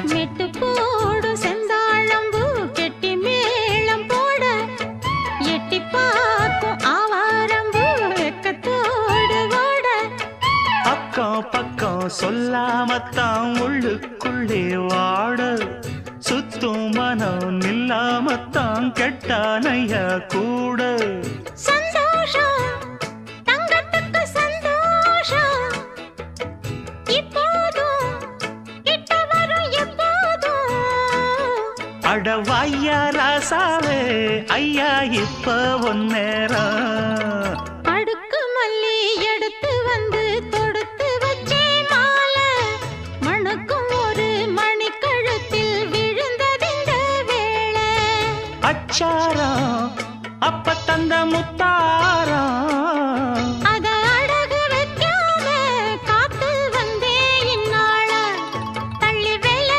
மெட்டு போடு செந்தாழம்பூ கெட்டி மேளம் போட எட்டி பார்க்கும் ஆவாரம்பூ வெக்கத்தோடு ஓட அக்கம் பக்கம் சொல்லாமத்தான் உள்ளுக்குள்ளே வாட சுத்தும் மனம் நில்லாமத்தான் கெட்டானையா கூட சந்தோஷம் தங்கத்துக்கு சந்தோஷம் இப்போதும் கிட்ட வரும் எப்போதும் அடவாய்யா ராசாவே ஐயா இப்ப ஒன்னேரம் அடுக்கு மல்லி எடுத்து